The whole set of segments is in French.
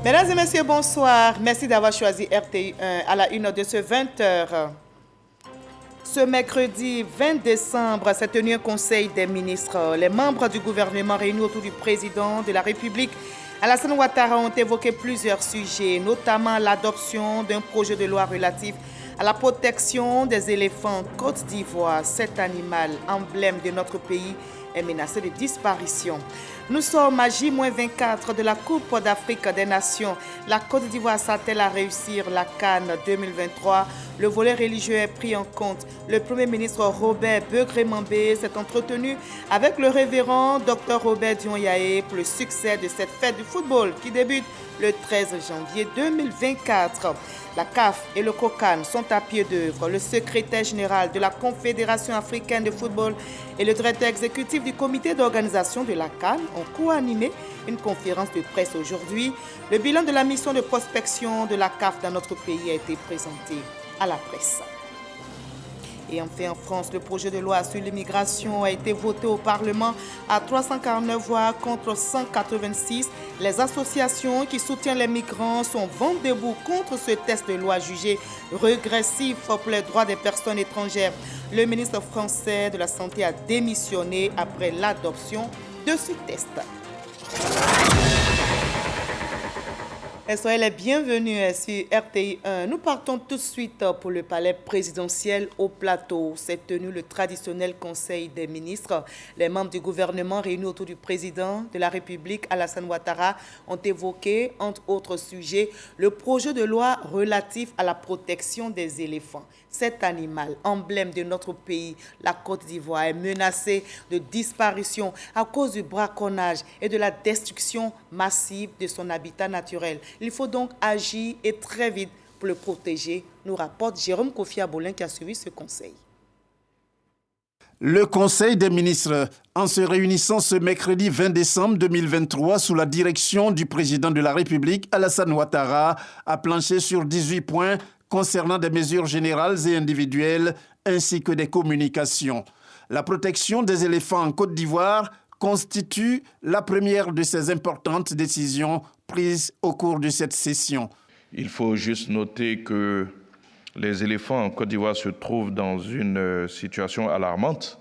Mesdames et messieurs, bonsoir. Merci d'avoir choisi RTI1 à la 1 de ce 20h. Ce mercredi 20 décembre s'est tenu un conseil des ministres. Les membres du gouvernement réunis autour du président de la République, Alassane Ouattara, ont évoqué plusieurs sujets, notamment l'adoption d'un projet de loi relatif à la protection des éléphants en Côte d'Ivoire. Cet animal, emblème de notre pays, est menacé de disparition. Nous sommes à J-24 de la Coupe d'Afrique des Nations. La Côte d'Ivoire s'attelle à réussir la CAN 2023. Le volet religieux est pris en compte. Le Premier ministre Robert Begré-Mambé s'est entretenu avec le révérend Dr Robert Dion-Yaé pour le succès de cette fête du football qui débute le 13 janvier 2024. La CAF et le COCAN sont à pied d'œuvre. Le secrétaire général de la Confédération africaine de football et le directeur exécutif du comité d'organisation de la CAN ont co-animé une conférence de presse aujourd'hui. Le bilan de la mission de prospection de la CAF dans notre pays a été présenté à la presse. Et enfin, en France, le projet de loi sur l'immigration a été voté au Parlement à 349 voix contre 186. Les associations qui soutiennent les migrants sont vent debout contre ce texte de loi jugé régressif pour les droits des personnes étrangères. Le ministre français de la Santé a démissionné après l'adoption de ce texte. Et soyez les bienvenus sur RTI1. Nous partons tout de suite pour le palais présidentiel au plateau. S'est tenu le traditionnel conseil des ministres. Les membres du gouvernement réunis autour du président de la République, Alassane Ouattara, ont évoqué, entre autres sujets, le projet de loi relatif à la protection des éléphants. Cet animal, emblème de notre pays, la Côte d'Ivoire, est menacé de disparition à cause du braconnage et de la destruction massive de son habitat naturel. Il faut donc agir et très vite pour le protéger, nous rapporte Jérôme Kofi Abolin qui a suivi ce conseil. Le Conseil des ministres, en se réunissant ce mercredi 20 décembre 2023 sous la direction du président de la République, Alassane Ouattara, a planché sur 18 points concernant des mesures générales et individuelles ainsi que des communications. La protection des éléphants en Côte d'Ivoire constitue la première de ces importantes décisions prises au cours de cette session. Il faut juste noter que les éléphants en Côte d'Ivoire se trouvent dans une situation alarmante.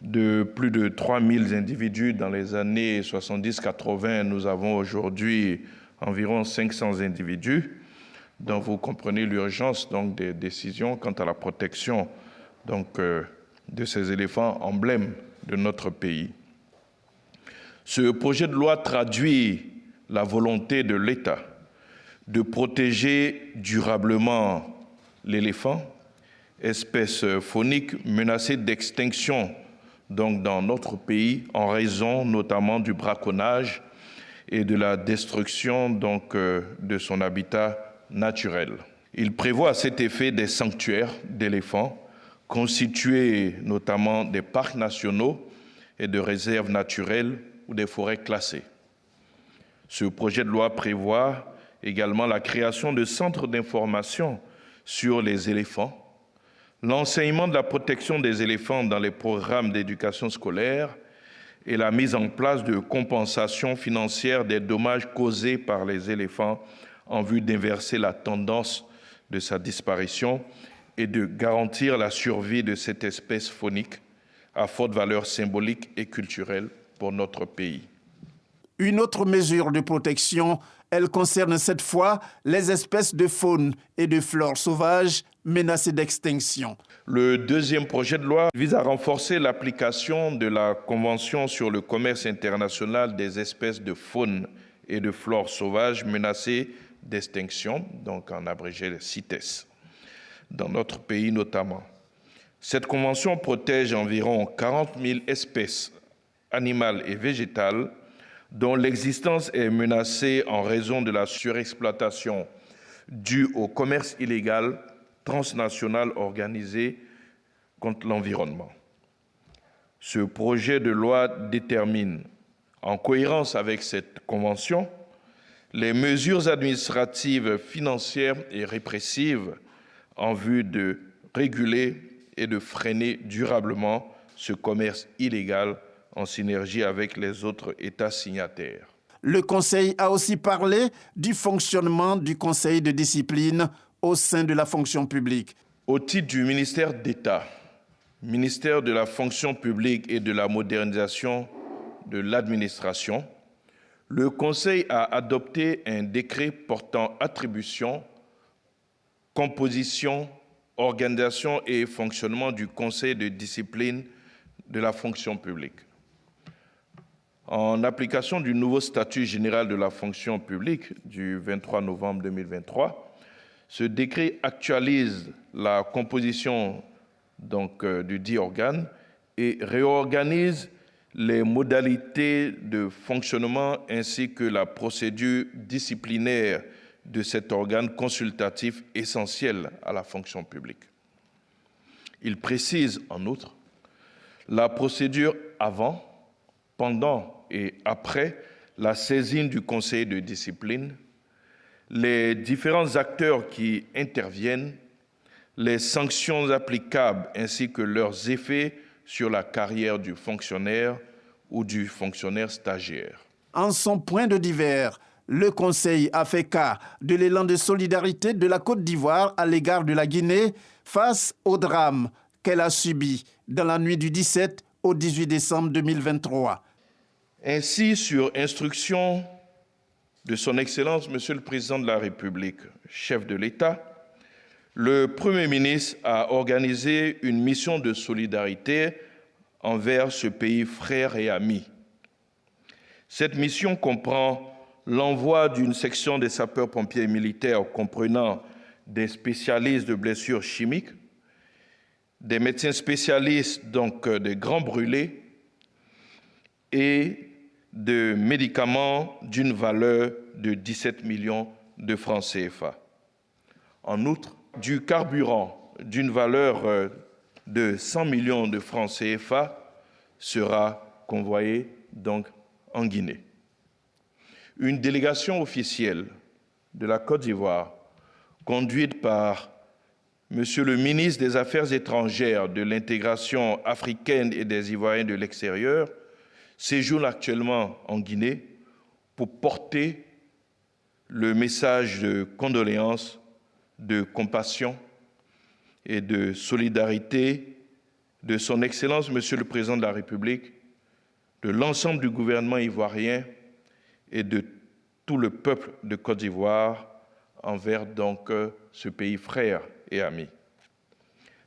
De plus de 3000 individus dans les années 70-80, nous avons aujourd'hui environ 500 individus. Donc vous comprenez l'urgence donc, des décisions quant à la protection de ces éléphants emblèmes de notre pays. Ce projet de loi traduit la volonté de l'État de protéger durablement l'éléphant, espèce faunique menacée d'extinction donc dans notre pays en raison notamment du braconnage et de la destruction donc de son habitat naturel. Il prévoit à cet effet des sanctuaires d'éléphants constitués notamment des parcs nationaux et de réserves naturelles ou des forêts classées. Ce projet de loi prévoit également la création de centres d'information sur les éléphants, l'enseignement de la protection des éléphants dans les programmes d'éducation scolaire et la mise en place de compensations financières des dommages causés par les éléphants en vue d'inverser la tendance de sa disparition et de garantir la survie de cette espèce faunique à forte valeur symbolique et culturelle pour notre pays. Une autre mesure de protection, elle concerne cette fois les espèces de faune et de flore sauvages menacées d'extinction. Le deuxième projet de loi vise à renforcer l'application de la Convention sur le commerce international des espèces de faune et de flore sauvages menacées d'extinction, donc en abrégé le CITES, dans notre pays notamment. Cette convention protège environ 40 000 espèces animales et végétales dont l'existence est menacée en raison de la surexploitation due au commerce illégal transnational organisé contre l'environnement. Ce projet de loi détermine, en cohérence avec cette convention, les mesures administratives, financières et répressives en vue de réguler et de freiner durablement ce commerce illégal en synergie avec les autres États signataires. Le Conseil a aussi parlé du fonctionnement du Conseil de discipline au sein de la fonction publique. Au titre du ministère d'État, ministère de la fonction publique et de la modernisation de l'administration, le Conseil a adopté un décret portant attribution, composition, organisation et fonctionnement du Conseil de discipline de la fonction publique. En application du nouveau statut général de la fonction publique du 23 novembre 2023, ce décret actualise la composition du dit organe et réorganise les modalités de fonctionnement ainsi que la procédure disciplinaire de cet organe consultatif essentiel à la fonction publique. Il précise en outre la procédure avant, pendant et après la saisine du Conseil de discipline, les différents acteurs qui interviennent, les sanctions applicables ainsi que leurs effets sur la carrière du fonctionnaire ou du fonctionnaire stagiaire. En son point de divers, le Conseil a fait cas de l'élan de solidarité de la Côte d'Ivoire à l'égard de la Guinée face au drame qu'elle a subi dans la nuit du 17 au 18 décembre 2023. Ainsi, sur instruction de son Excellence, Monsieur le Président de la République, chef de l'État, le Premier ministre a organisé une mission de solidarité envers ce pays frère et ami. Cette mission comprend l'envoi d'une section des sapeurs-pompiers militaires comprenant des spécialistes de blessures chimiques, des médecins spécialistes, donc des grands brûlés, et de médicaments d'une valeur de 17 millions de francs CFA. En outre, du carburant d'une valeur de 100 millions de francs CFA sera convoyé donc en Guinée. Une délégation officielle de la Côte d'Ivoire, conduite par Monsieur le ministre des Affaires étrangères, de l'intégration africaine et des Ivoiriens de l'extérieur, séjourne actuellement en Guinée pour porter le message de condoléances, de compassion et de solidarité de son Excellence, Monsieur le Président de la République, de l'ensemble du gouvernement ivoirien et de tout le peuple de Côte d'Ivoire envers donc ce pays frère et ami.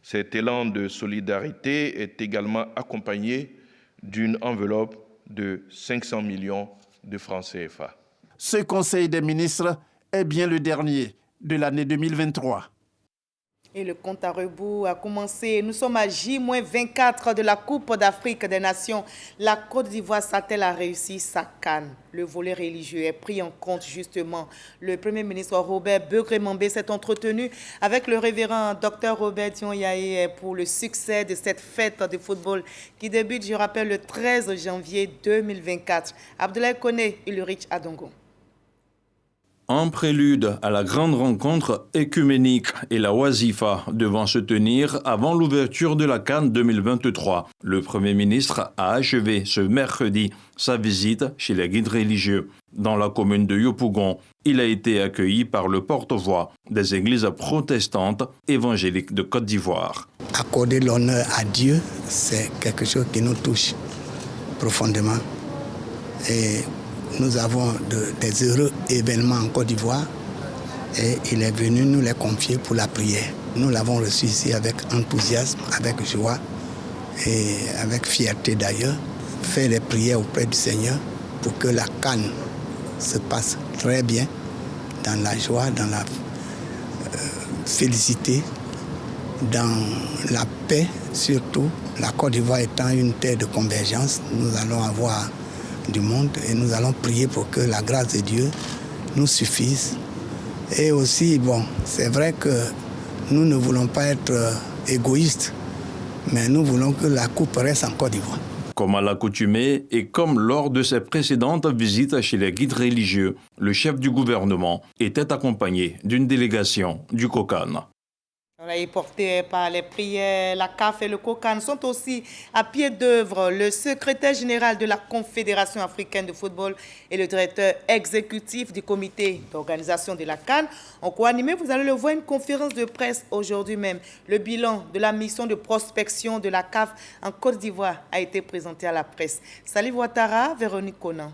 Cet élan de solidarité est également accompagné d'une enveloppe de 500 millions de francs CFA. Ce Conseil des ministres est bien le dernier de l'année 2023. Et le compte à rebours a commencé. Nous sommes à J-24 de la Coupe d'Afrique des Nations. La Côte d'Ivoire s'attelle à réussir sa CAN. Le volet religieux est pris en compte justement. Le Premier ministre Robert Begré-Mambé s'est entretenu avec le révérend Dr Robert Dion-Yaye pour le succès de cette fête de football qui débute, je rappelle, le 13 janvier 2024. Abdoulaye Koné, Ulrich Adongo. En prélude à la grande rencontre écuménique et la Wazifa devant se tenir avant l'ouverture de la CAN 2023, le Premier ministre a achevé ce mercredi sa visite chez les guides religieux. Dans la commune de Yopougon, il a été accueilli par le porte-voix des églises protestantes évangéliques de Côte d'Ivoire. Accorder l'honneur à Dieu, c'est quelque chose qui nous touche profondément. Et nous avons des heureux événements en Côte d'Ivoire et il est venu nous les confier pour la prière. Nous l'avons reçu ici avec enthousiasme, avec joie et avec fierté d'ailleurs. Faire les prières auprès du Seigneur pour que la CAN se passe très bien, dans la joie, dans la félicité, dans la paix surtout. La Côte d'Ivoire étant une terre de convergence, nous allons avoir du monde et nous allons prier pour que la grâce de Dieu nous suffise. Et aussi, c'est vrai que nous ne voulons pas être égoïstes, mais nous voulons que la coupe reste en Côte d'Ivoire. Comme à l'accoutumée et comme lors de ses précédentes visites chez les guides religieux, le chef du gouvernement était accompagné d'une délégation du COCAN. Et portés par les prières, la CAF et le COCAN sont aussi à pied d'œuvre. Le secrétaire général de la Confédération africaine de football et le directeur exécutif du comité d'organisation de la CAN ont co-animé, vous allez le voir, une conférence de presse aujourd'hui même. Le bilan de la mission de prospection de la CAF en Côte d'Ivoire a été présenté à la presse. Salif Ouattara, Véronique Conan.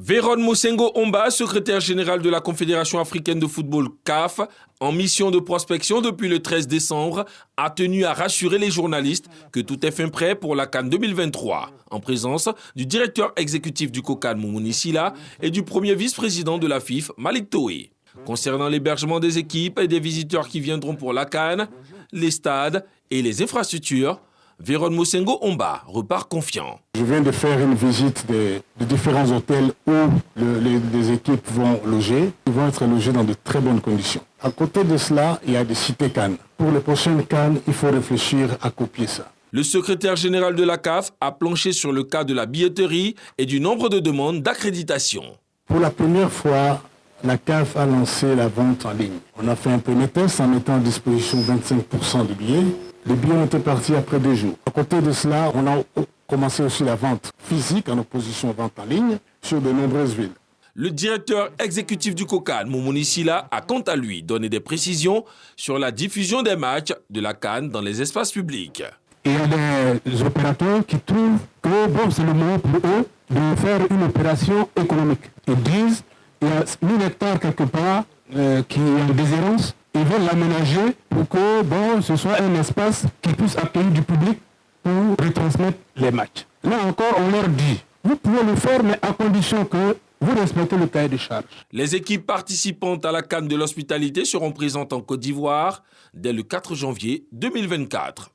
Véron Mosengo Omba, secrétaire général de la Confédération africaine de football CAF, en mission de prospection depuis le 13 décembre, a tenu à rassurer les journalistes que tout est fin prêt pour la CAN 2023, en présence du directeur exécutif du COCAN Moumouni Silla et du premier vice-président de la FIF, Malik Toé. Concernant l'hébergement des équipes et des visiteurs qui viendront pour la CAN, les stades et les infrastructures, Véron Mosengo Omba repart confiant. Je viens de faire une visite de différents hôtels où les équipes vont loger. Ils vont être logés dans de très bonnes conditions. À côté de cela, il y a des cités CAN. Pour les prochaines CAN, il faut réfléchir à copier ça. Le secrétaire général de la CAF a planché sur le cas de la billetterie et du nombre de demandes d'accréditation. Pour la première fois, la CAF a lancé la vente en ligne. On a fait un premier test en mettant à disposition 25% de billets. Les billets ont été partis après 2 jours. À côté de cela, on a commencé aussi la vente physique en opposition à la vente en ligne sur de nombreuses villes. Le directeur exécutif du COCAN, Moumouni Silla, a quant à lui donné des précisions sur la diffusion des matchs de la CAN dans les espaces publics. Il y a des opérateurs qui trouvent que c'est le moment pour eux de faire une opération économique. Ils disent qu'il y a 1000 hectares quelque part qui ont des errances. Ils veulent l'aménager pour que ce soit un espace qui puisse accueillir du public pour retransmettre les matchs. Là encore, on leur dit, vous pouvez le faire, mais à condition que vous respectez le cahier de charge. Les équipes participantes à la CAN de l'hospitalité seront présentes en Côte d'Ivoire dès le 4 janvier 2024.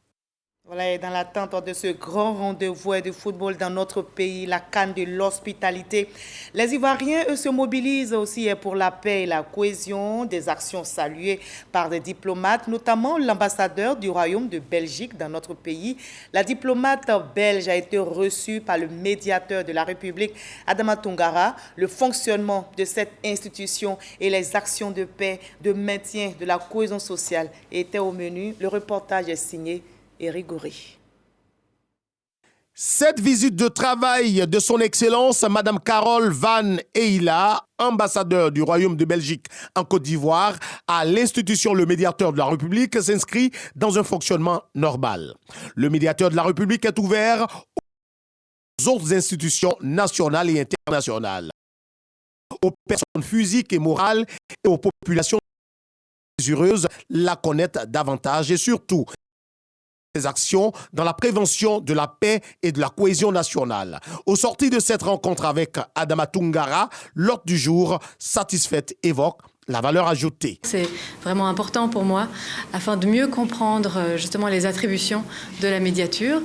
Voilà, et dans l'attente de ce grand rendez-vous de football dans notre pays, la CAN de l'hospitalité, les Ivoiriens, eux, se mobilisent aussi pour la paix et la cohésion, des actions saluées par des diplomates, notamment l'ambassadeur du Royaume de Belgique dans notre pays. La diplomate belge a été reçue par le médiateur de la République, Adama Toungara. Le fonctionnement de cette institution et les actions de paix, de maintien de la cohésion sociale étaient au menu. Le reportage est signé Éric Goury. Cette visite de travail de son Excellence, Mme Carole Van Eyla, ambassadeur du Royaume de Belgique en Côte d'Ivoire, à l'institution Le Médiateur de la République, s'inscrit dans un fonctionnement normal. Le Médiateur de la République est ouvert aux autres institutions nationales et internationales, aux personnes physiques et morales et aux populations désireuses la connaître davantage et surtout des actions dans la prévention de la paix et de la cohésion nationale. Au sorti de cette rencontre avec Adama Toungara, l'hôte du jour, satisfaite, évoque la valeur ajoutée. C'est vraiment important pour moi afin de mieux comprendre justement les attributions de la médiature.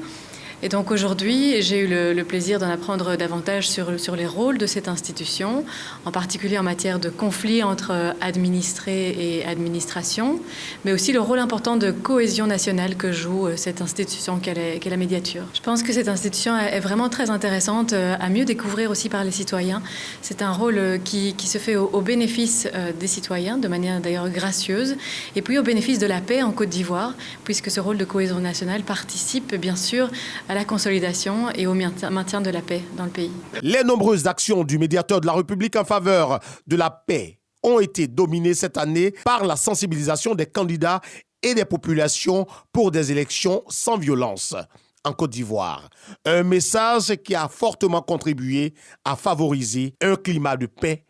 Et donc aujourd'hui, j'ai eu le plaisir d'en apprendre davantage sur les rôles de cette institution, en particulier en matière de conflit entre administrés et administration, mais aussi le rôle important de cohésion nationale que joue cette institution qu'est la médiature. Je pense que cette institution est vraiment très intéressante à mieux découvrir aussi par les citoyens. C'est un rôle qui se fait au bénéfice des citoyens, de manière d'ailleurs gracieuse, et puis au bénéfice de la paix en Côte d'Ivoire, puisque ce rôle de cohésion nationale participe bien sûr à la consolidation et au maintien de la paix dans le pays. Les nombreuses actions du médiateur de la République en faveur de la paix ont été dominées cette année par la sensibilisation des candidats et des populations pour des élections sans violence en Côte d'Ivoire. Un message qui a fortement contribué à favoriser un climat de paix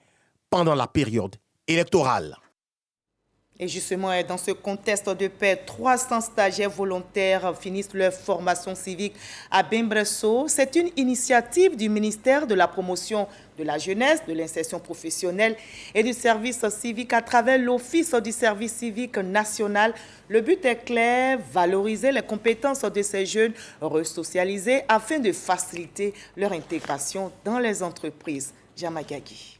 pendant la période électorale. Et justement, dans ce contexte de paix, 300 stagiaires volontaires finissent leur formation civique à Bimbresso. C'est une initiative du ministère de la Promotion de la Jeunesse, de l'Insertion professionnelle et du service civique à travers l'Office du service civique national. Le but est clair, valoriser les compétences de ces jeunes, resocialiser afin de faciliter leur intégration dans les entreprises. Jamagagi.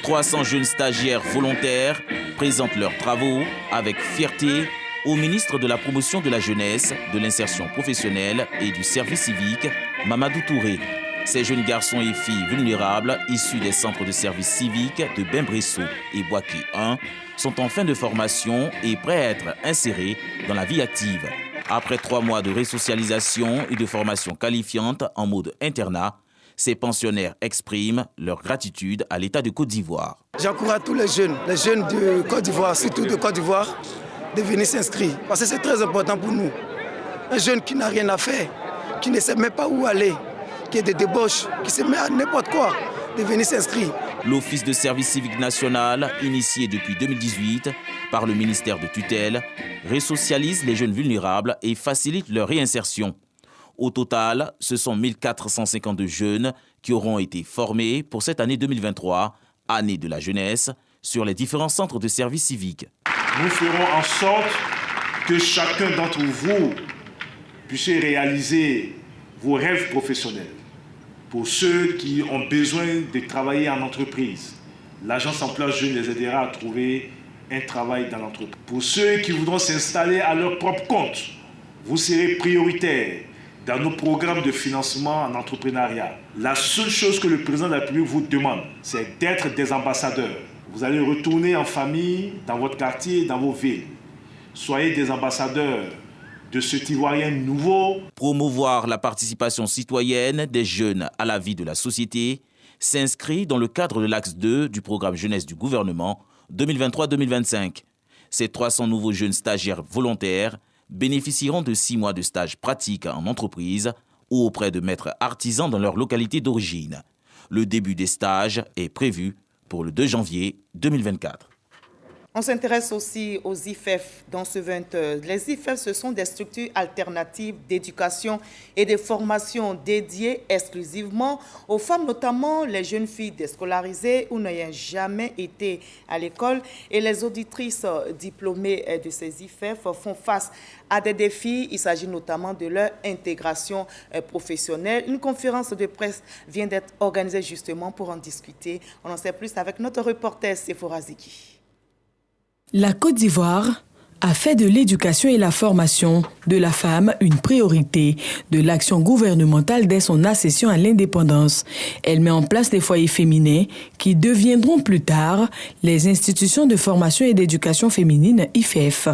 300 jeunes stagiaires volontaires présentent leurs travaux avec fierté au ministre de la Promotion de la Jeunesse, de l'Insertion professionnelle et du service civique, Mamadou Touré. Ces jeunes garçons et filles vulnérables, issus des centres de services civiques de Bembresso et Boaki 1, sont en fin de formation et prêts à être insérés dans la vie active. Après 3 mois de résocialisation et de formation qualifiante en mode internat, ces pensionnaires expriment leur gratitude à l'État de Côte d'Ivoire. J'encourage tous les jeunes de Côte d'Ivoire, surtout de Côte d'Ivoire, de venir s'inscrire. Parce que c'est très important pour nous. Un jeune qui n'a rien à faire, qui ne sait même pas où aller, qui est de débauche, qui se met à n'importe quoi, de venir s'inscrire. L'Office de service civique national, initié depuis 2018 par le ministère de tutelle, résocialise les jeunes vulnérables et facilite leur réinsertion. Au total, ce sont 1452 jeunes qui auront été formés pour cette année 2023, année de la jeunesse, sur les différents centres de service civique. Nous ferons en sorte que chacun d'entre vous puisse réaliser vos rêves professionnels. Pour ceux qui ont besoin de travailler en entreprise, l'Agence Emploi Jeunes les aidera à trouver un travail dans l'entreprise. Pour ceux qui voudront s'installer à leur propre compte, vous serez prioritaire dans nos programmes de financement en entrepreneuriat. La seule chose que le président de la République vous demande, c'est d'être des ambassadeurs. Vous allez retourner en famille, dans votre quartier, dans vos villes. Soyez des ambassadeurs de cet Ivoirien nouveau. Promouvoir la participation citoyenne des jeunes à la vie de la société s'inscrit dans le cadre de l'axe 2 du programme jeunesse du gouvernement 2023-2025. Ces 300 nouveaux jeunes stagiaires volontaires bénéficieront de 6 mois de stage pratique en entreprise ou auprès de maîtres artisans dans leur localité d'origine. Le début des stages est prévu pour le 2 janvier 2024. On s'intéresse aussi aux IFEF dans ce 20 heures. Les IFEF, ce sont des structures alternatives d'éducation et de formation dédiées exclusivement aux femmes, notamment les jeunes filles déscolarisées ou n'ayant jamais été à l'école. Et les auditrices diplômées de ces IFEF font face à des défis. Il s'agit notamment de leur intégration professionnelle. Une conférence de presse vient d'être organisée justement pour en discuter. On en sait plus avec notre reporter Sephora Ziki. La Côte d'Ivoire a fait de l'éducation et la formation de la femme une priorité de l'action gouvernementale dès son accession à l'indépendance. Elle met en place des foyers féminins qui deviendront plus tard les institutions de formation et d'éducation féminine IFEF.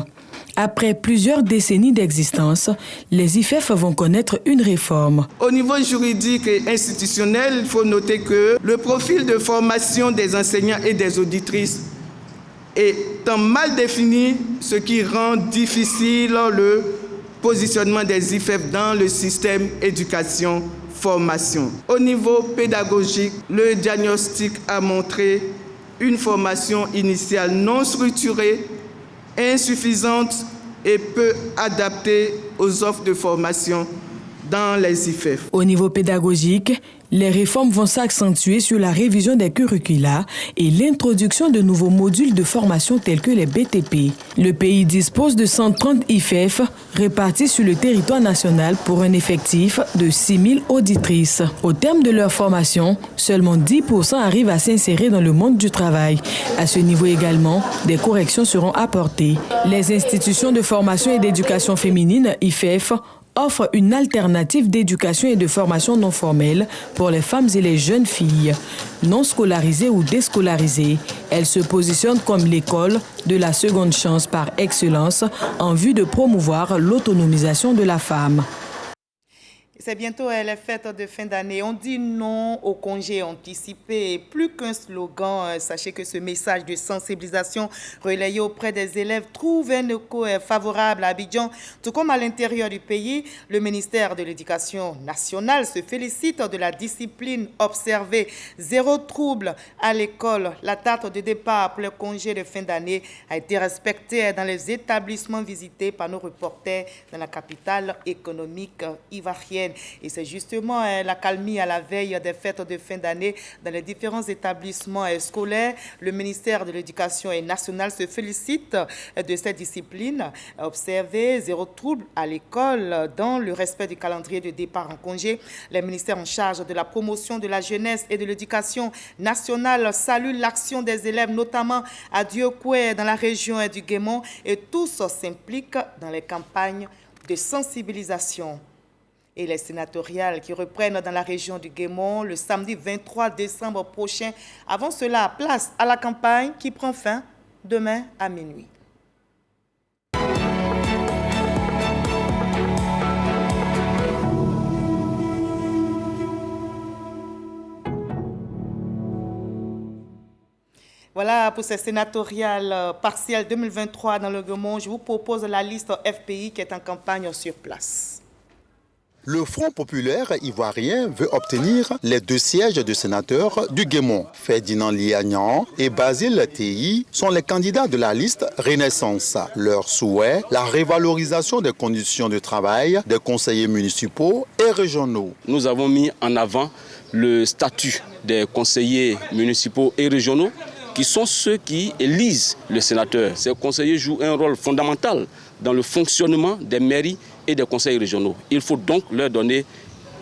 Après plusieurs décennies d'existence, les IFEF vont connaître une réforme. Au niveau juridique et institutionnel, il faut noter que le profil de formation des enseignants et des auditrices étant mal défini, ce qui rend difficile le positionnement des IFEF dans le système éducation-formation. Au niveau pédagogique, le diagnostic a montré une formation initiale non structurée, insuffisante et peu adaptée aux offres de formation dans les IFEF. Au niveau pédagogique, les réformes vont s'accentuer sur la révision des curricula et l'introduction de nouveaux modules de formation tels que les BTP. Le pays dispose de 130 IFEF répartis sur le territoire national pour un effectif de 6 000 auditrices. Au terme de leur formation, seulement 10% arrivent à s'insérer dans le monde du travail. À ce niveau également, des corrections seront apportées. Les institutions de formation et d'éducation féminine, IFEF, offre une alternative d'éducation et de formation non formelle pour les femmes et les jeunes filles. Non scolarisées ou déscolarisées, elles se positionnent comme l'école de la seconde chance par excellence en vue de promouvoir l'autonomisation de la femme. C'est bientôt les fêtes de fin d'année. On dit non au congé anticipé. Et plus qu'un slogan, sachez que ce message de sensibilisation relayé auprès des élèves trouve un écho favorable à Abidjan. Tout comme à l'intérieur du pays, le ministère de l'Éducation nationale se félicite de la discipline observée. 0 trouble à l'école. La date de départ pour le congé de fin d'année a été respectée dans les établissements visités par nos reporters dans la capitale économique ivoirienne. Et c'est justement l'accalmie à la veille des fêtes de fin d'année dans les différents établissements scolaires. Le ministère de l'Éducation nationale se félicite de cette discipline observée. 0 trouble à l'école dans le respect du calendrier de départ en congé. Les ministères en charge de la promotion de la jeunesse et de l'éducation nationale saluent l'action des élèves, notamment à Dieucoué dans la région du Guémon, et tous s'impliquent dans les campagnes de sensibilisation. et les sénatoriales qui reprennent dans la région du Guémont le samedi 23 décembre prochain. Avant cela, place à la campagne qui prend fin demain à minuit. Voilà pour ces sénatoriales partielles 2023 dans le Guémont. Je vous propose la liste FPI qui est en campagne sur place. Le Front populaire ivoirien veut obtenir les 2 sièges de sénateurs du Guémont. Ferdinand Liagnan et Basile Théi sont les candidats de la liste Renaissance. Leur souhait, la révalorisation des conditions de travail des conseillers municipaux et régionaux. Nous avons mis en avant le statut des conseillers municipaux et régionaux qui sont ceux qui élisent le sénateur. Ces conseillers jouent un rôle fondamental dans le fonctionnement des mairies et des conseils régionaux. Il faut donc leur donner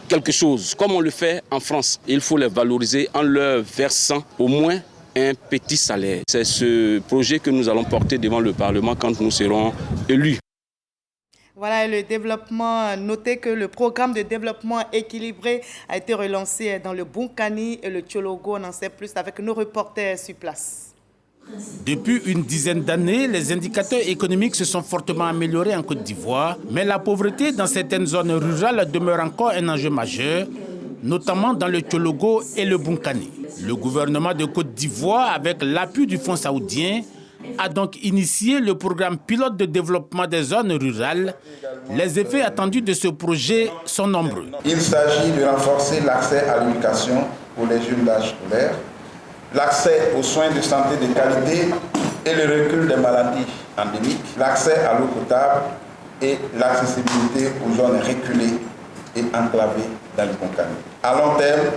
quelque chose, comme on le fait en France. Il faut les valoriser en leur versant au moins un petit salaire. C'est ce projet que nous allons porter devant le Parlement quand nous serons élus. Voilà le développement. Notez que le programme de développement équilibré a été relancé dans le Bunkani et le Tchologo. On en sait plus avec nos reporters sur place. Depuis une dizaine d'années, les indicateurs économiques se sont fortement améliorés en Côte d'Ivoire, mais la pauvreté dans certaines zones rurales demeure encore un enjeu majeur, notamment dans le Tchologo et le Bunkani. Le gouvernement de Côte d'Ivoire, avec l'appui du Fonds saoudien, a donc initié le programme pilote de développement des zones rurales. Les effets attendus de ce projet sont nombreux. Il s'agit de renforcer l'accès à l'éducation pour les jeunes d'âge scolaire, l'accès aux soins de santé de qualité et le recul des maladies endémiques, l'accès à l'eau potable et l'accessibilité aux zones reculées et enclavées dans le Bunkani. À long terme,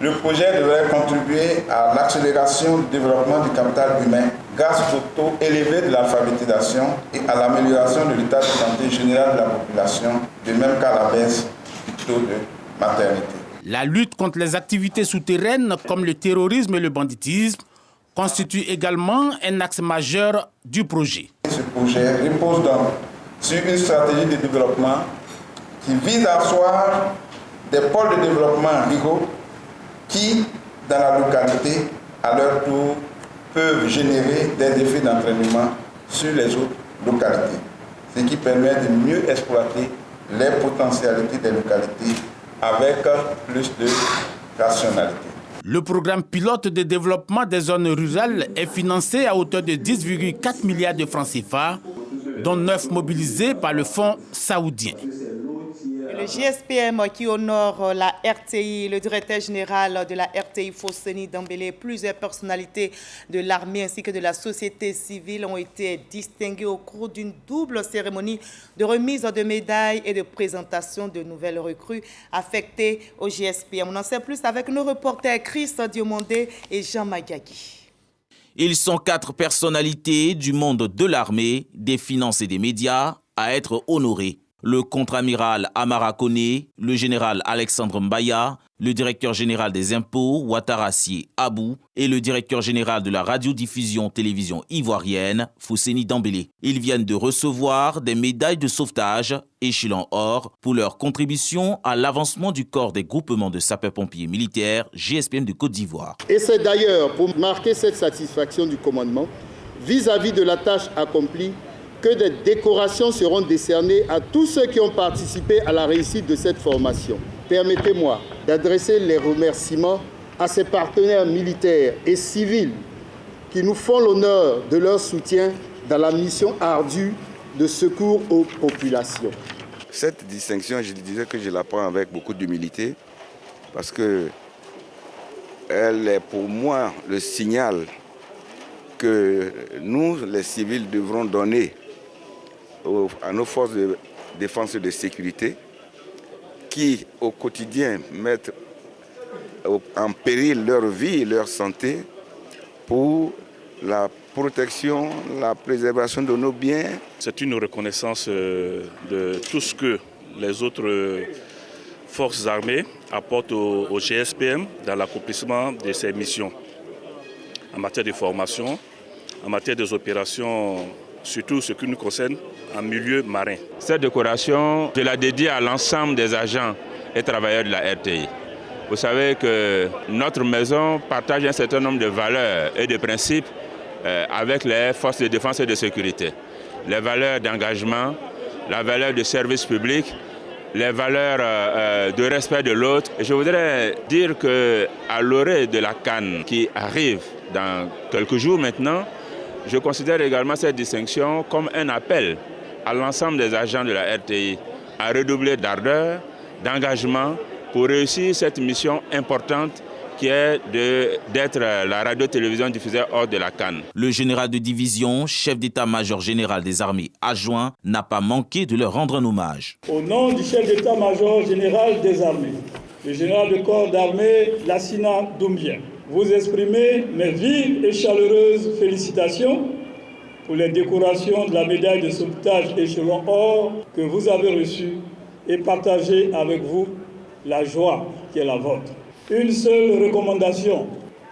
le projet devrait contribuer à l'accélération du développement du capital humain grâce au taux élevé de l'alphabétisation et à l'amélioration de l'état de santé général de la population, de même qu'à la baisse du taux de maternité. La lutte contre les activités souterraines comme le terrorisme et le banditisme constitue également un axe majeur du projet. Ce projet repose donc sur une stratégie de développement qui vise à asseoir des pôles de développement ruraux qui, dans la localité, à leur tour, peuvent générer des effets d'entraînement sur les autres localités, ce qui permet de mieux exploiter les potentialités des localités avec plus de rationalité. Le programme pilote de développement des zones rurales est financé à hauteur de 10,4 milliards de francs CFA, dont 9 mobilisés par le Fonds saoudien. Le GSPM qui honore la RTI, le directeur général de la RTI, Fosséni Dembélé, plusieurs personnalités de l'armée ainsi que de la société civile ont été distinguées au cours d'une double cérémonie de remise de médailles et de présentation de nouvelles recrues affectées au GSPM. On en sait plus avec nos reporters Chris Diomondé et Jean Magagui. Ils sont 4 personnalités du monde de l'armée, des finances et des médias à être honorés. Le contre-amiral Amara Kone, le général Alexandre Mbaya, le directeur général des impôts Ouattara-Sié Abou et le directeur général de la radiodiffusion-télévision ivoirienne Fosséni Dembélé. Ils viennent de recevoir des médailles de sauvetage, échelon or, pour leur contribution à l'avancement du corps des groupements de sapeurs-pompiers militaires GSPM de Côte d'Ivoire. Et c'est d'ailleurs pour marquer cette satisfaction du commandement vis-à-vis de la tâche accomplie que des décorations seront décernées à tous ceux qui ont participé à la réussite de cette formation. Permettez-moi d'adresser les remerciements à ces partenaires militaires et civils qui nous font l'honneur de leur soutien dans la mission ardue de secours aux populations. Cette distinction, je disais que je la prends avec beaucoup d'humilité parce que elle est pour moi le signal que nous, les civils, devrons donner à nos forces de défense et de sécurité qui, au quotidien, mettent en péril leur vie et leur santé pour la protection, la préservation de nos biens. C'est une reconnaissance de tout ce que les autres forces armées apportent au GSPM dans l'accomplissement de ses missions en matière de formation, en matière des opérations surtout ce qui nous concerne en milieu marin. Cette décoration, je la dédie à l'ensemble des agents et travailleurs de la RTI. Vous savez que notre maison partage un certain nombre de valeurs et de principes avec les forces de défense et de sécurité. Les valeurs d'engagement, la valeur de service public, les valeurs de respect de l'autre. Et je voudrais dire qu'à l'orée de la CAN qui arrive dans quelques jours maintenant, je considère également cette distinction comme un appel à l'ensemble des agents de la RTI à redoubler d'ardeur, d'engagement pour réussir cette mission importante qui est d'être la radio-télévision diffusée hors de la CAN. Le général de division, chef d'état-major général des armées adjoint, n'a pas manqué de leur rendre un hommage. Au nom du chef d'état-major général des armées, le général de corps d'armée Lassina Doumbia, vous exprimez mes vives et chaleureuses félicitations pour les décorations de la médaille de sauvetage échelon or que vous avez reçue et partager avec vous la joie qui est la vôtre. Une seule recommandation,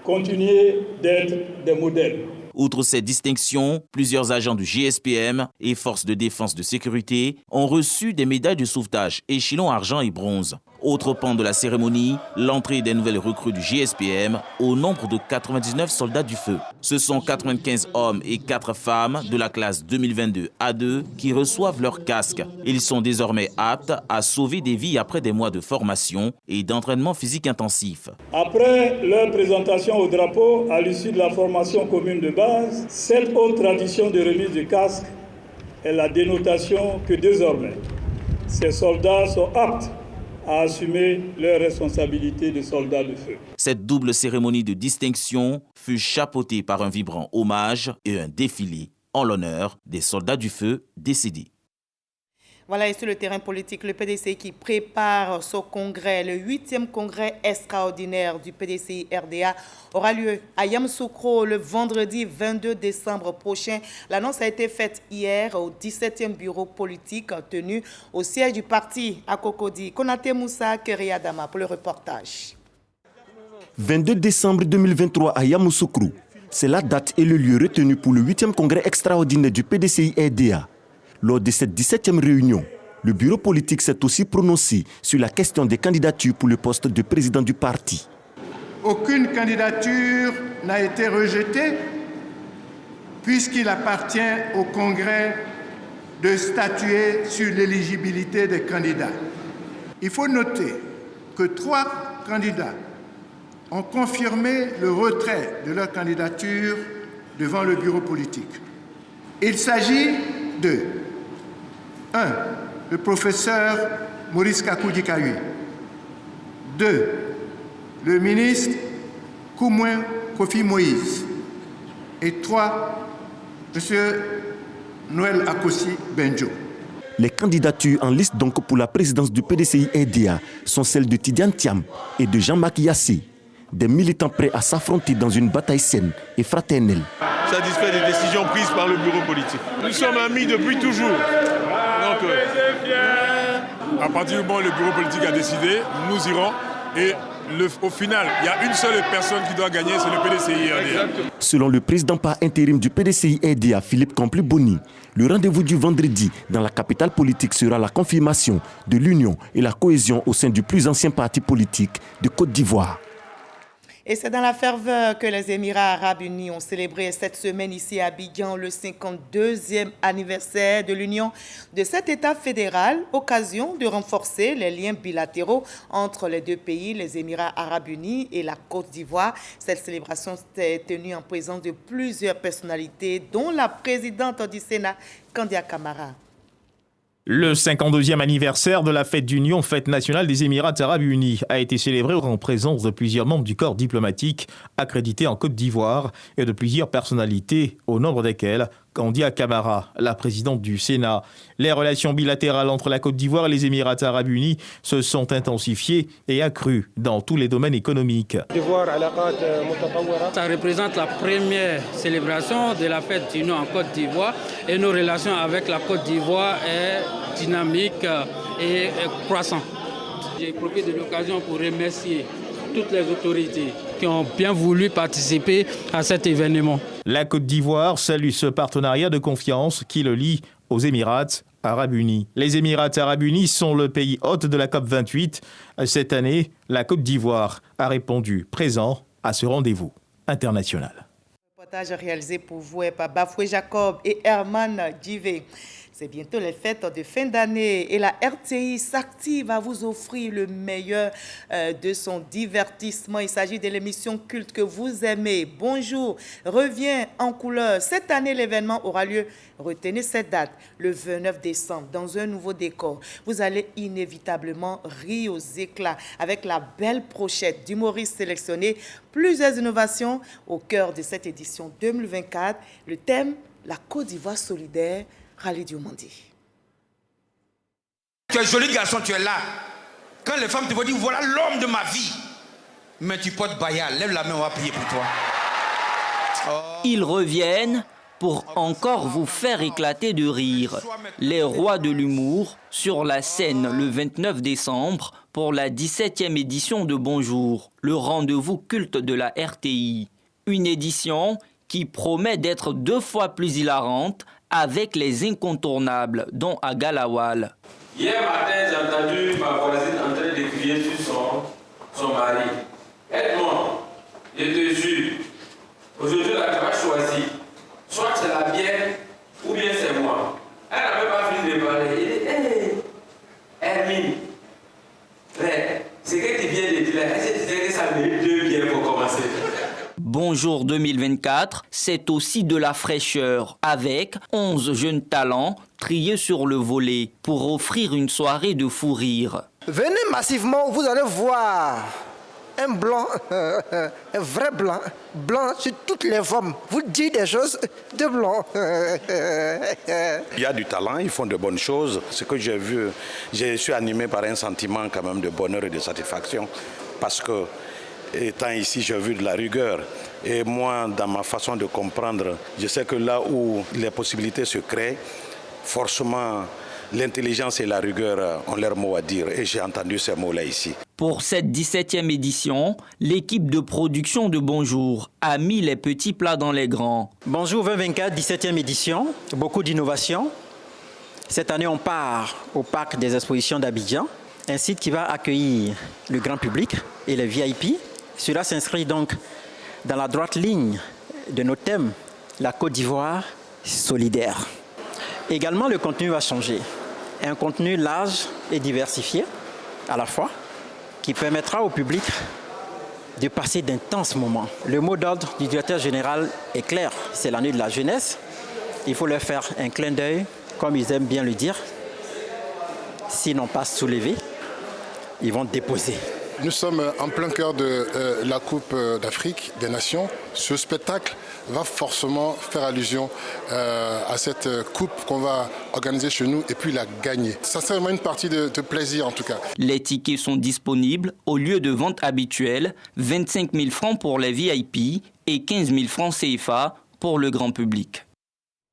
continuez d'être des modèles. Outre ces distinctions, plusieurs agents du GSPM et forces de défense de sécurité ont reçu des médailles de sauvetage échelon argent et bronze. Autre pan de la cérémonie, l'entrée des nouvelles recrues du GSPM au nombre de 99 soldats du feu. Ce sont 95 hommes et 4 femmes de la classe 2022 A2 qui reçoivent leur casque. Ils sont désormais aptes à sauver des vies après des mois de formation et d'entraînement physique intensif. Après leur présentation au drapeau à l'issue de la formation commune de base, cette haute tradition de remise de casque est la dénotation que désormais ces soldats sont aptes à assumer leurs responsabilités de soldats de feu. Cette double cérémonie de distinction fut chapeautée par un vibrant hommage et un défilé en l'honneur des soldats du feu décédés. Voilà, et sur le terrain politique, le PDCI qui prépare son congrès, le 8e congrès extraordinaire du PDCI RDA, aura lieu à Yamoussoukro le vendredi 22 décembre prochain. L'annonce a été faite hier au 17e bureau politique tenu au siège du parti à Cocody. Konaté Moussa Keriadama pour le reportage. 22 décembre 2023 à Yamoussoukro, c'est la date et le lieu retenu pour le 8e congrès extraordinaire du PDCI RDA. Lors de cette 17e réunion, le bureau politique s'est aussi prononcé sur la question des candidatures pour le poste de président du parti. Aucune candidature n'a été rejetée puisqu'il appartient au Congrès de statuer sur l'éligibilité des candidats. Il faut noter que 3 candidats ont confirmé le retrait de leur candidature devant le bureau politique. Il s'agit de 1. Le professeur Maurice Kakoudi-Kahui. 2. Le ministre Koumouen Kofi Moïse. Et 3. M. Noël Akossi Benjo. Les candidatures en liste donc pour la présidence du PDCI RDA sont celles de Tidiane Thiam et de Jean-Marc Yassé, des militants prêts à s'affronter dans une bataille saine et fraternelle. Satisfait des décisions prises par le bureau politique. Nous sommes amis depuis toujours. Donc, à partir du moment où le bureau politique a décidé, nous irons. Et au final, il y a une seule personne qui doit gagner, c'est le PDCI RDA. Selon le président par intérim du PDCI RDA, Philippe Campli-Boni, le rendez-vous du vendredi dans la capitale politique sera la confirmation de l'union et la cohésion au sein du plus ancien parti politique de Côte d'Ivoire. Et c'est dans la ferveur que les Émirats arabes unis ont célébré cette semaine ici à Abidjan le 52e anniversaire de l'union de cet État fédéral, occasion de renforcer les liens bilatéraux entre les deux pays, les Émirats arabes unis et la Côte d'Ivoire. Cette célébration s'est tenue en présence de plusieurs personnalités, dont la présidente du Sénat, Kandia Camara. Le 52e anniversaire de la fête d'union, fête nationale des Émirats arabes unis, a été célébré en présence de plusieurs membres du corps diplomatique accrédités en Côte d'Ivoire et de plusieurs personnalités, au nombre desquelles Kandia Camara, la présidente du Sénat. Les relations bilatérales entre la Côte d'Ivoire et les Émirats arabes unis se sont intensifiées et accrues dans tous les domaines économiques. Ça représente la première célébration de la fête d'union en Côte d'Ivoire et nos relations avec la Côte d'Ivoire est dynamique et croissante. J'ai profité de l'occasion pour remercier toutes les autorités qui ont bien voulu participer à cet événement. La Côte d'Ivoire salue ce partenariat de confiance qui le lie aux Émirats Arabes Unis. Les Émirats Arabes Unis sont le pays hôte de la COP28. Cette année, la Côte d'Ivoire a répondu présent à ce rendez-vous international. Reportage réalisé pour vous par Bafoué Jacob et Herman Djivé. C'est bientôt les fêtes de fin d'année et la RTI s'active à vous offrir le meilleur de son divertissement. Il s'agit de l'émission culte que vous aimez. Bonjour, revient en couleur. Cette année, l'événement aura lieu, retenez cette date, le 29 décembre, dans un nouveau décor. Vous allez inévitablement rire aux éclats avec la belle brochette d'humoristes sélectionnés. Plusieurs innovations au cœur de cette édition 2024. Le thème, la Côte d'Ivoire solidaire. Khalid Diomandi. Tu es joli garçon, tu es là. Quand les femmes te vont dire voilà l'homme de ma vie, mais tu portes Bayal, lève la main, on va prier pour toi. Oh. Ils reviennent pour encore vous faire éclater de rire. Les rois de l'humour sur la scène le 29 décembre pour la 17e édition de Bonjour, le rendez-vous culte de la RTI. Une édition qui promet d'être 2 fois plus hilarante avec les incontournables, dont Agalawal. Hier matin, j'ai entendu ma voisine en train de crier sur son mari. Aide-moi, je te jure. Aujourd'hui, là, tu vas choisir. Soit c'est la bière, ou bien c'est moi. Elle n'avait pas fini de parler. Il dit, hé, Hermine, c'est que tu viens de dire là, est-ce que tu sais que ça mérite 2 bières pour commencer? Bonjour 2024, c'est aussi de la fraîcheur avec 11 jeunes talents triés sur le volet pour offrir une soirée de fou rire. Venez massivement, vous allez voir un blanc, un vrai blanc, blanc sur toutes les formes. Vous dites des choses de blanc. Il y a du talent, ils font de bonnes choses. Ce que j'ai vu, je suis animé par un sentiment quand même de bonheur et de satisfaction parce que étant ici, j'ai vu de la rigueur. Et moi, dans ma façon de comprendre, je sais que là où les possibilités se créent, forcément, l'intelligence et la rigueur ont leur mot à dire. Et j'ai entendu ces mots-là ici. Pour cette 17e édition, l'équipe de production de Bonjour a mis les petits plats dans les grands. Bonjour 2024, 17e édition, beaucoup d'innovations. Cette année, on part au parc des expositions d'Abidjan, un site qui va accueillir le grand public et les VIP. Cela s'inscrit donc dans la droite ligne de nos thèmes, la Côte d'Ivoire solidaire. Également, le contenu va changer. Un contenu large et diversifié à la fois, qui permettra au public de passer d'intenses moments. Le mot d'ordre du directeur général est clair, c'est l'année de la jeunesse. Il faut leur faire un clin d'œil, comme ils aiment bien le dire. S'ils n'ont pas soulevé, ils vont déposer. Nous sommes en plein cœur de la Coupe d'Afrique des Nations. Ce spectacle va forcément faire allusion à cette coupe qu'on va organiser chez nous et puis la gagner. Ça sera vraiment une partie de plaisir en tout cas. Les tickets sont disponibles au lieu de vente habituelle, 25 000 francs pour les VIP et 15 000 francs CFA pour le grand public.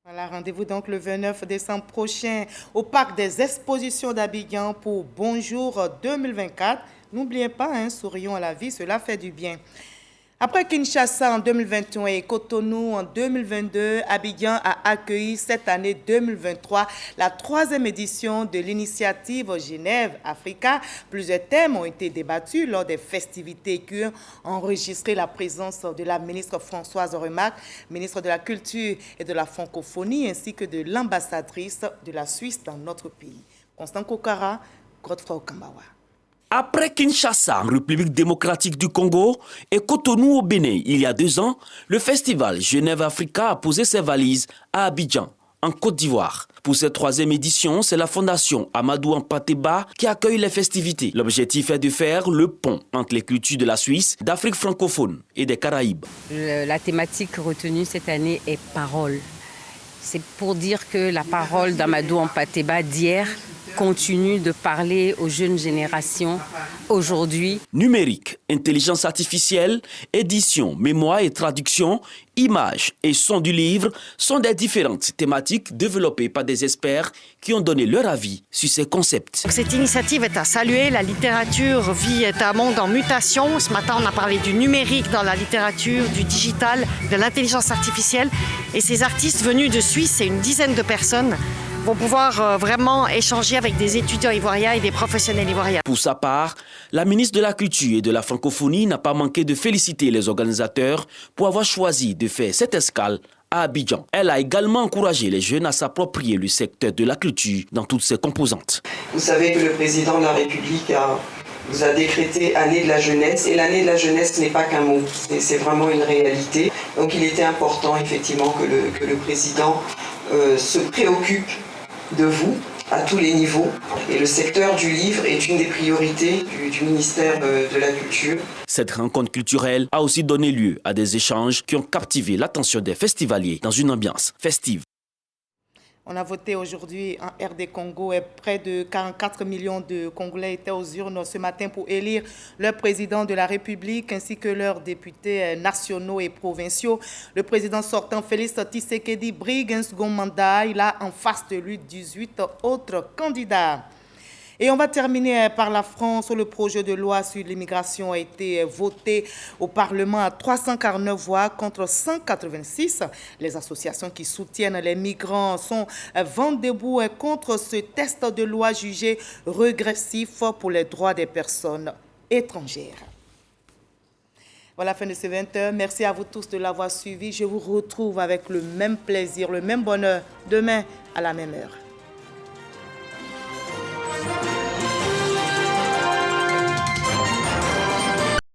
Voilà, rendez-vous donc le 29 décembre prochain au Parc des Expositions d'Abidjan pour Bonjour 2024. N'oubliez pas, sourions à la vie, cela fait du bien. Après Kinshasa en 2021 et Cotonou en 2022, Abidjan a accueilli cette année 2023 la 3e édition de l'initiative Genève Africa. Plusieurs thèmes ont été débattus lors des festivités qui ont enregistré la présence de la ministre Françoise Remacle, ministre de la Culture et de la Francophonie, ainsi que de l'ambassadrice de la Suisse dans notre pays. Constant Kokara, Godefroy Okambawa. Après Kinshasa, en République démocratique du Congo, et Cotonou au Bénin, il y a 2 ans, le festival Genève Africa a posé ses valises à Abidjan, en Côte d'Ivoire. Pour cette 3e édition, c'est la fondation Amadou Hampâté-Bâ qui accueille les festivités. L'objectif est de faire le pont entre les cultures de la Suisse, d'Afrique francophone et des Caraïbes. La thématique retenue cette année est parole. C'est pour dire que la parole d'Amadou Hampâté-Bâ d'hier continue de parler aux jeunes générations aujourd'hui. Numérique, intelligence artificielle, édition, mémoire et traduction, images et son du livre sont des différentes thématiques développées par des experts qui ont donné leur avis sur ces concepts. Cette initiative est à saluer. La littérature est un monde en mutation. Ce matin, on a parlé du numérique dans la littérature, du digital, de l'intelligence artificielle. Et ces artistes venus de Suisse, c'est une dizaine de personnes, vont pouvoir vraiment échanger avec des étudiants ivoiriens et des professionnels ivoiriens. Pour sa part, la ministre de la Culture et de la Francophonie n'a pas manqué de féliciter les organisateurs pour avoir choisi de faire cette escale à Abidjan. Elle a également encouragé les jeunes à s'approprier le secteur de la culture dans toutes ses composantes. Vous savez que le président de la République vous a décrété année de la jeunesse, et l'année de la jeunesse n'est pas qu'un mot, c'est vraiment une réalité. Donc il était important effectivement que le président se préoccupe de vous à tous les niveaux. Et le secteur du livre est une des priorités du ministère de la Culture. Cette rencontre culturelle a aussi donné lieu à des échanges qui ont captivé l'attention des festivaliers dans une ambiance festive. On a voté aujourd'hui en RD Congo et près de 44 millions de Congolais étaient aux urnes ce matin pour élire leur président de la République ainsi que leurs députés nationaux et provinciaux. Le président sortant Félix Tshisekedi brigue un second mandat. Il a en face de lui 18 autres candidats. Et on va terminer par la France où le projet de loi sur l'immigration a été voté au Parlement à 349 voix contre 186. Les associations qui soutiennent les migrants sont vent debout contre ce texte de loi jugé régressif pour les droits des personnes étrangères. Voilà la fin de ces 20 heures. Merci à vous tous de l'avoir suivi. Je vous retrouve avec le même plaisir, le même bonheur demain à la même heure.